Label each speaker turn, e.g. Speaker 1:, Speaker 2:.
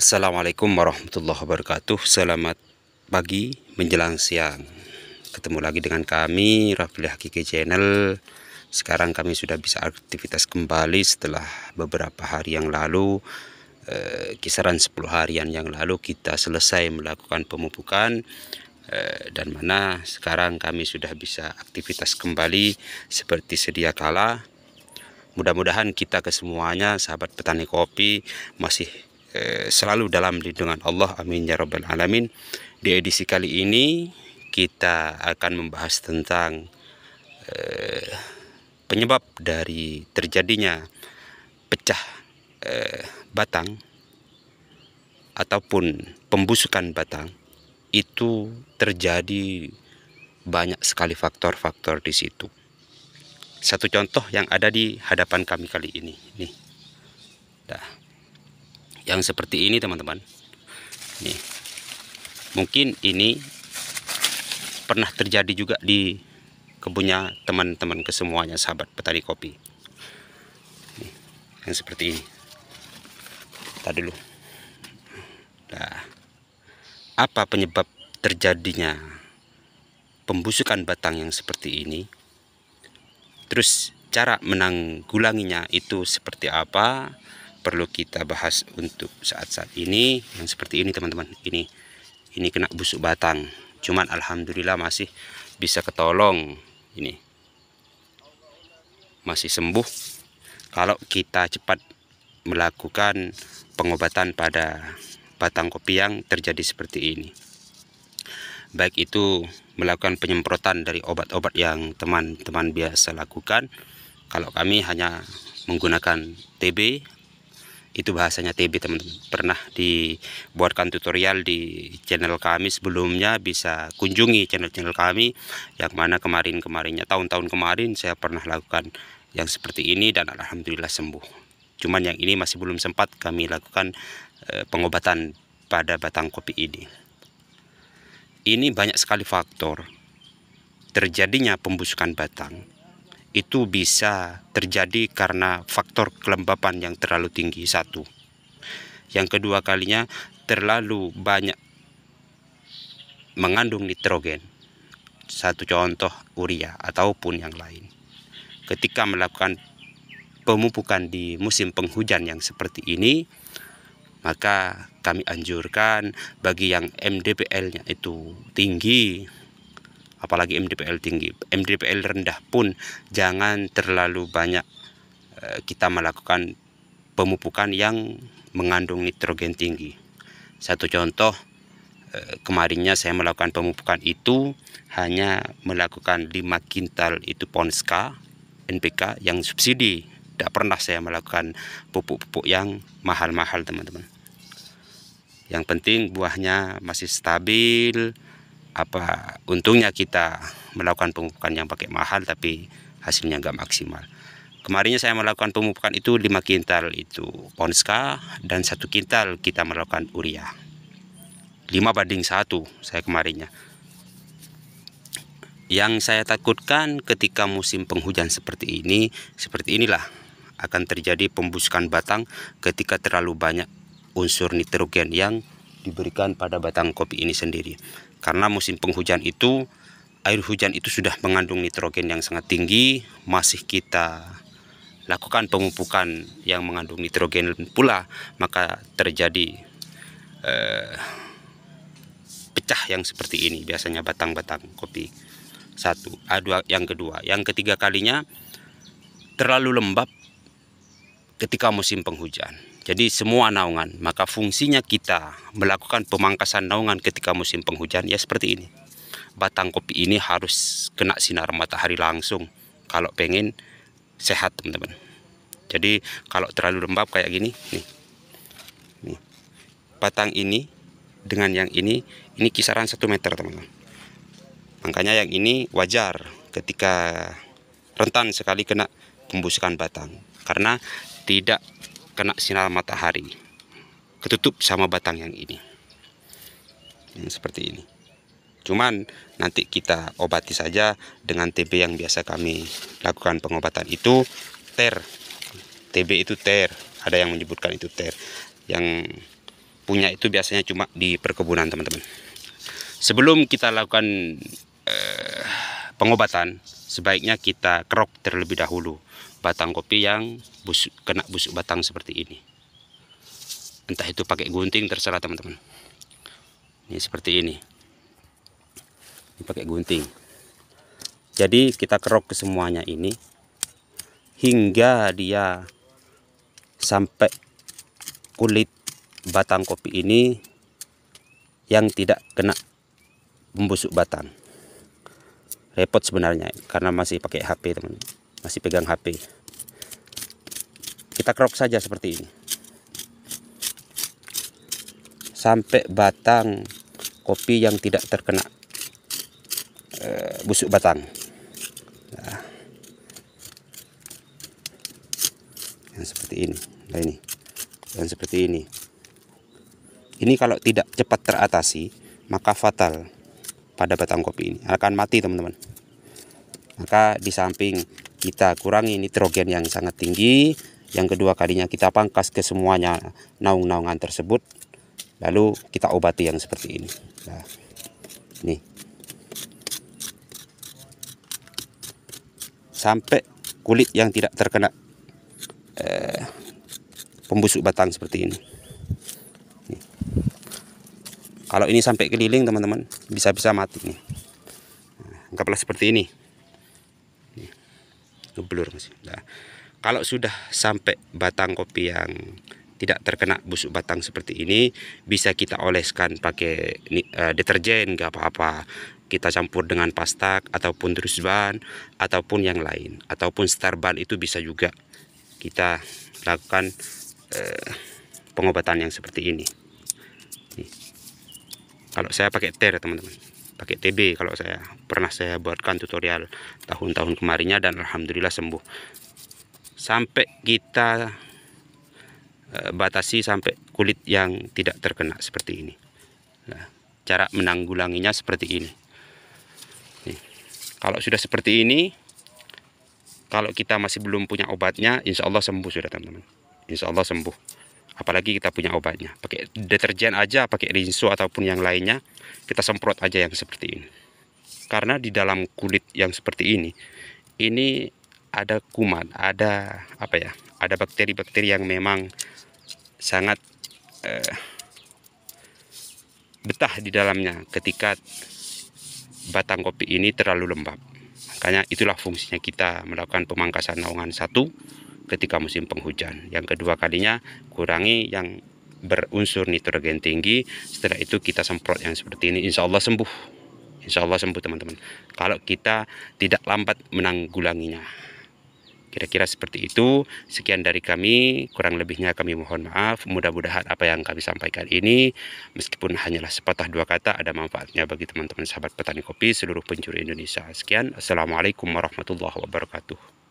Speaker 1: Assalamualaikum warahmatullahi wabarakatuh. Selamat pagi menjelang siang. Ketemu lagi dengan kami Rafli Hakiki Channel. Sekarang kami sudah bisa aktivitas kembali setelah beberapa hari yang lalu, kisaran 10 harian yang lalu kita selesai melakukan pemupukan, dan mana sekarang kami sudah bisa aktivitas kembali seperti sedia kala. Mudah-mudahan kita kesemuanya sahabat petani kopi masih selalu dalam lindungan Allah, amin ya rabbal alamin. Di edisi kali ini kita akan membahas tentang penyebab dari terjadinya pecah batang ataupun pembusukan batang. Itu terjadi banyak sekali faktor-faktor di situ. Satu contoh yang ada di hadapan kami kali ini nih. Nah, yang seperti ini teman-teman. Nih. Mungkin ini pernah terjadi juga di kebunnya teman-teman kesemuanya sahabat petani kopi. Nih, yang seperti ini. Tadi dulu. Nah, apa penyebab terjadinya pembusukan batang yang seperti ini? Terus cara menanggulanginya itu seperti apa? Perlu kita bahas untuk saat-saat ini. Yang seperti ini teman-teman. Ini kena busuk batang. Cuman alhamdulillah masih bisa ketolong. Ini masih sembuh kalau kita cepat melakukan pengobatan pada batang kopi yang terjadi seperti ini. Baik itu melakukan penyemprotan dari obat-obat yang teman-teman biasa lakukan. Kalau kami hanya menggunakan TB, itu bahasanya TB teman-teman. Pernah dibuatkan tutorial di channel kami sebelumnya, bisa kunjungi channel-channel kami yang mana kemarin-kemarinnya, tahun-tahun kemarin saya pernah lakukan yang seperti ini dan alhamdulillah sembuh. Cuman yang ini masih belum sempat kami lakukan pengobatan pada batang kopi ini. Ini banyak sekali faktor terjadinya pembusukan batang. Itu bisa terjadi karena faktor kelembapan yang terlalu tinggi, satu. Yang kedua kalinya terlalu banyak mengandung nitrogen. Satu contoh urea ataupun yang lain. Ketika melakukan pemupukan di musim penghujan yang seperti ini, maka kami anjurkan bagi yang MDPL-nya itu tinggi, apalagi MDPL tinggi, MDPL rendah pun jangan terlalu banyak kita melakukan pemupukan yang mengandung nitrogen tinggi. Satu contoh, kemarinnya saya melakukan pemupukan itu hanya melakukan 5 kintal itu Ponska NPK yang subsidi. Tidak pernah saya melakukan pupuk-pupuk yang mahal-mahal teman-teman. Yang penting buahnya masih stabil. Apa untungnya kita melakukan pemupukan yang pakai mahal tapi hasilnya nggak maksimal. Kemarinnya saya melakukan pemupukan itu 5 kintal itu Ponska dan 1 kintal kita melakukan urea. 5:1 saya kemarinnya. Yang saya takutkan ketika musim penghujan seperti inilah akan terjadi pembusukan batang ketika terlalu banyak unsur nitrogen yang diberikan pada batang kopi ini sendiri. Karena musim penghujan itu, air hujan itu sudah mengandung nitrogen yang sangat tinggi, masih kita lakukan pemupukan yang mengandung nitrogen pula, maka terjadi pecah yang seperti ini biasanya batang-batang kopi. Satu, yang kedua, yang ketiga kalinya terlalu lembab ketika musim penghujan. Jadi semua naungan, maka fungsinya kita melakukan pemangkasan naungan ketika musim penghujan ya seperti ini. Batang kopi ini harus kena sinar matahari langsung kalau pengen sehat teman-teman. Jadi kalau terlalu lembab kayak gini, nih, batang ini dengan yang ini kisaran 1 meter teman-teman. Makanya yang ini wajar ketika rentan sekali kena pembusukan batang karena tidak kena sinar matahari, ketutup sama batang yang ini, yang seperti ini. Cuman nanti kita obati saja dengan TB yang biasa kami lakukan pengobatan itu, TER. TB itu TER, ada yang menyebutkan itu TER. Yang punya itu biasanya cuma di perkebunan teman-teman. Sebelum kita lakukan pengobatan, sebaiknya kita kerok terlebih dahulu batang kopi yang kena busuk batang seperti ini. Entah itu pakai gunting, terserah teman-teman. Ini seperti ini. Ini pakai gunting. Jadi kita kerok ke semuanya ini hingga dia sampai kulit batang kopi ini yang tidak kena membusuk batang. Repot sebenarnya karena masih pakai HP teman, masih pegang HP. Kita kerok saja seperti ini sampai batang kopi yang tidak terkena busuk batang. Nah, yang seperti ini. Nah, ini yang seperti ini. Ini kalau tidak cepat teratasi maka fatal pada batang kopi ini, akan mati teman-teman. Maka di samping kita kurangi nitrogen yang sangat tinggi, yang kedua kalinya kita pangkas ke semuanya naung-naungan tersebut, lalu kita obati yang seperti ini. Nah, ini sampai kulit yang tidak terkena pembusuk batang seperti ini. Kalau ini sampai keliling teman-teman, bisa-bisa mati nih. Nah, anggaplah seperti ini. Ngeblur masih. Nah, kalau sudah sampai batang kopi yang tidak terkena busuk batang seperti ini, bisa kita oleskan pakai deterjen, nggak apa-apa. Kita campur dengan pastak ataupun drusban ataupun yang lain, ataupun starban itu bisa juga kita lakukan pengobatan yang seperti ini. Kalau saya pakai TER teman-teman, pakai TB kalau saya pernah saya buatkan tutorial tahun-tahun kemarinnya dan alhamdulillah sembuh. Sampai kita batasi sampai kulit yang tidak terkena seperti ini. Nah, cara menanggulanginya seperti ini. Nih, kalau sudah seperti ini, kalau kita masih belum punya obatnya, insya Allah sembuh sudah teman-teman. Insya Allah sembuh. Apalagi kita punya obatnya, pakai deterjen aja, pakai rinso ataupun yang lainnya, kita semprot aja yang seperti ini. Karena di dalam kulit yang seperti ini ada kuman, ada apa ya, ada bakteri-bakteri yang memang sangat betah di dalamnya ketika batang kopi ini terlalu lembab. Makanya itulah fungsinya kita melakukan pemangkasan naungan satu ketika musim penghujan. Yang kedua kalinya kurangi yang berunsur nitrogen tinggi. Setelah itu kita semprot yang seperti ini, insya Allah sembuh. Insya Allah sembuh teman-teman, kalau kita tidak lambat menanggulanginya. Kira-kira seperti itu. Sekian dari kami, kurang lebihnya kami mohon maaf. Mudah-mudahan apa yang kami sampaikan ini, meskipun hanyalah sepatah dua kata, ada manfaatnya bagi teman-teman sahabat petani kopi seluruh penjuru Indonesia. Sekian, assalamualaikum warahmatullahi wabarakatuh.